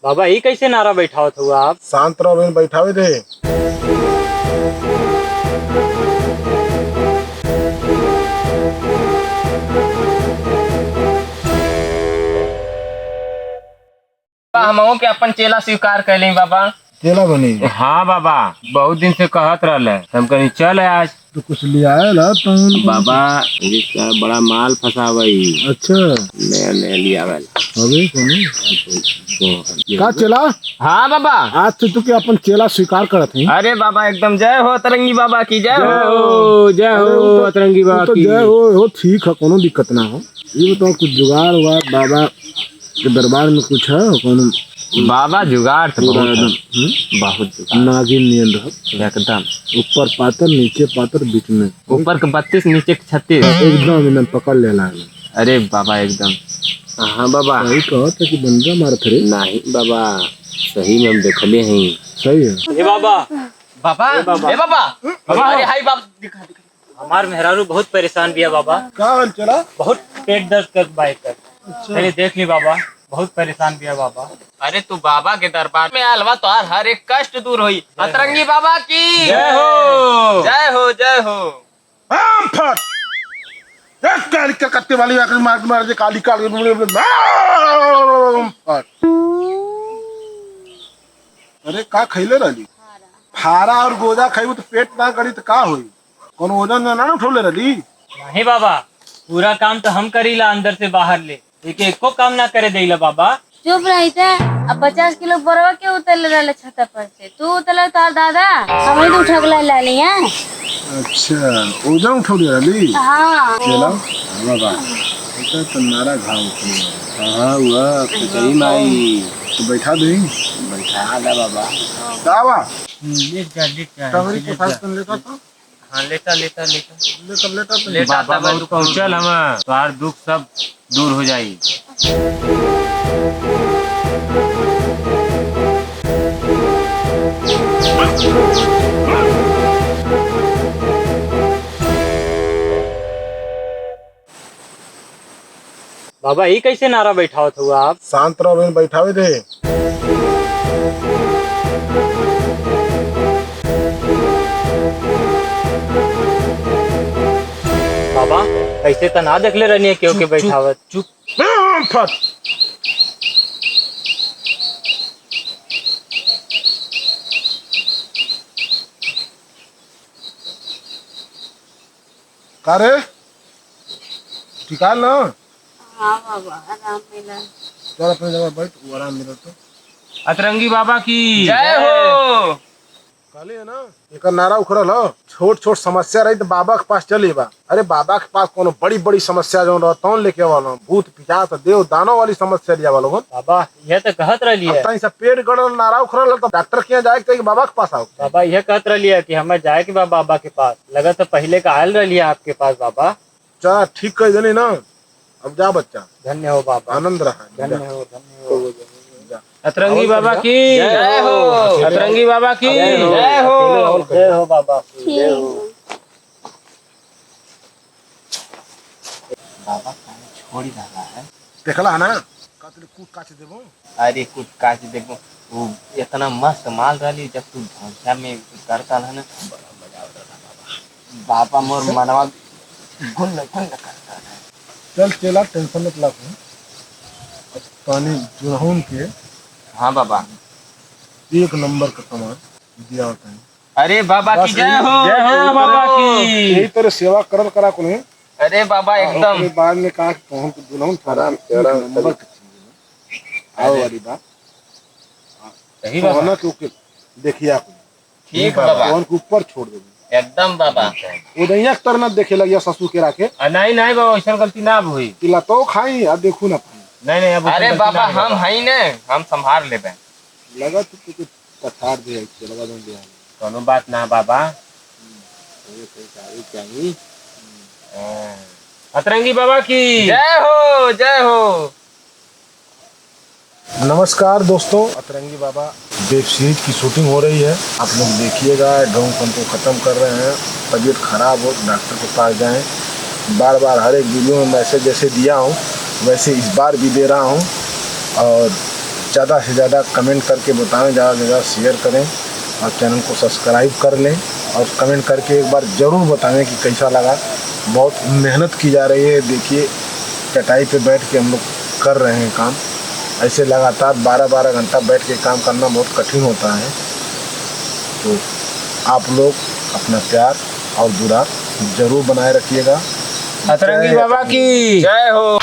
बाबा ही कैसे नारा बैठावत हुआ आप? शांत रहो, बहन बैठावे दे। हमहू के अपन चेला स्वीकार कर ली बाबा। चेला बनी? हाँ बाबा, बहुत दिन से कहत रहले, हम कहीं चल आज। तो कुछ ले आया ला तुम? बाबा बड़ा माल फंसावई। अच्छा, नया नया लिया अबे का चेला? हाँ बाबा। आज से तू के अपन चेला स्वीकार करत है? अरे बाबा एकदम जय हो अतरंगी बाबा की जय हो। जय हो अतरंगी बाबा तो की। जय हो ठीक है, कोनो दिक्कत ना हो। ये बताओ कुछ जुगाड़ उगाड़ बाबा के दरबार में कुछ है? कोनो बाबा जुगाड़ तो पूरा बहुत एकदम है। बहुत जुगाड़ नागिन नियन रह, एकदम। ऊपर पातर नीचे पातर बीच में ऊपर के 32 नीचे के 36 एकदम एकदम पकड़ लेला है। अरे बाबा एकदम। हाँ बाबा। सही कहो था कि बंदा मारत रे। नहीं बाबा, सही में हम देखले हैं। सही है। हे बाबा, बाबा ए बाबा अरे हाय बाबा दिखा दिखा। हमार मेहरारू बहुत परेशान भी है बाबा। का हाल चला? बहुत पेट दर्द कर बाइक कर। चलिए देख ली बाबा, बहुत परेशान भी है बाबा। अरे तू बाबा के दरबार में आलवा तो हर एक कष्ट दूर होई। अतरंगी बाबा की जय हो। जय हो जय हो। आम फट एक काली कत्ते वाली आकर मार मार दे काली काली फट। अरे का खैले रहली? फारा और गोजा खाइबो तो पेट ना करी तो का होई? कौन वजन ना उठौले रहली? नहीं बाबा, पूरा काम तो हम करीला अंदर से बाहर ले, एक एको काम ना करे देला बाबा। चुप रही थे। अब 50 किलो बरवा के उतर रहे छत पर से, तू उतर तार दादा हमें तो उठा के ला लिया। अच्छा, वजन उठौले रहली? हाँ चला बाबा बेटा तो नारा घाव उठौले। हाँ हुआ सही माई। तो बैठा दे। बैठा दा बाबा। दावा लेट जा टंगरी के साथ तुम लेता था? हाँ लेटा लेटा लेटा लेता तो लेटा बाबा बहुत पहुँचल हम, तुम्हार दुख सब दूर हो जाई। बाबा ही कैसे नारा बैठावत हुआ आप? शांत रहो, बहन बैठावे दे। बाबा कैसे तो ना देखले रहनी है क्यों के बैठावत। चुप। फट का रे? ठिकान ना? हाँ बाबा आराम मिला। चल अपने जगह बैठ, वो आराम मिला तो। अतरंगी बाबा की जय हो। काले है ना एक नारा उखड़ल हो। छोट छोट समस्या रही तो बाबा के पास चले बा। अरे बाबा के पास कोनो बड़ी बड़ी समस्या जो रहता लेके वाला भूत पिशाच देव दानव वाली समस्या लिया वाला बाबा यह तो कहत रही है। अब सब पेट गड़ल नारा उखड़ल तो डॉक्टर के यहाँ जाए के बाबा के पास आओ। बाबा यह कहत रही है कि हमें जाए के बा बाबा के पास। लगा तो पहले का आयल रही है आपके पास बाबा। चल ठीक कर देनी ना, अब जा बच्चा। धन्य हो बाबा, आनंद रहा। धन्य हो धन्य हो। अतरंगी बाबा की जय हो। अतरंगी बाबा की जय हो जय हो बाबा। ठीक। बाबा छोड़ी रहा है। देखला है ना कातले कूट काच देबो। अरे कुछ काज देखो वो इतना मस्त माल रही जब तू ढोसा में करता है ना, बड़ा मजा आता था बाबा। मोर मनवा गुन गुन करता है। चल चला टेंशन मत ला। पानी जुनहुन के हाँ बाबा। एक नंबर का सामान दिया होता है। अरे बाबा की जय हो। जय हो बाबा की। यही तरह सेवा करल करा को नहीं। अरे बाबा एकदम। बाद में कहा कि पहुंच तो दुल्हन थोड़ा नंबर की चीज है। आओ वाली बात सही तो बाबा। ना क्योंकि देखिए आप ठीक बाबा कौन के ऊपर छोड़ देंगे एकदम बाबा। उदैया के तरह देखे लगिया ससुर के राखे नहीं नहीं बाबा, ऐसा गलती ना हुई। किला तो खाई आ देखू ना पाई। नहीं नहीं अब अरे गलती बाबा ना हम है ने, हम संभाल लेबे। लगा तो कुछ पछाड़ दे चलवा दे दिया। कोनो बात ना बाबा। चाहिए अतरंगी बाबा की जय हो जय हो। नमस्कार दोस्तों, अतरंगी बाबा वेब सीरीज की शूटिंग हो रही है। आप लोग देखिएगा। ड्रोन को खत्म कर रहे हैं। तबीयत खराब हो डॉक्टर के पास जाएं। बार बार हर एक वीडियो में मैसेज जैसे दिया हूँ वैसे इस बार भी दे रहा हूँ। और ज़्यादा से ज़्यादा कमेंट करके बताएं, ज़्यादा से ज़्यादा शेयर करें और चैनल को सब्सक्राइब कर लें और कमेंट करके एक बार ज़रूर बताएं कि कैसा लगा। बहुत मेहनत की जा रही है, देखिए चटाई पे बैठ के हम लोग कर रहे हैं काम। ऐसे लगातार 12-12 घंटा बैठ के काम करना बहुत कठिन होता है। तो आप लोग अपना प्यार और दुलार जरूर बनाए रखिएगा। अतरंगी बाबा की जय हो।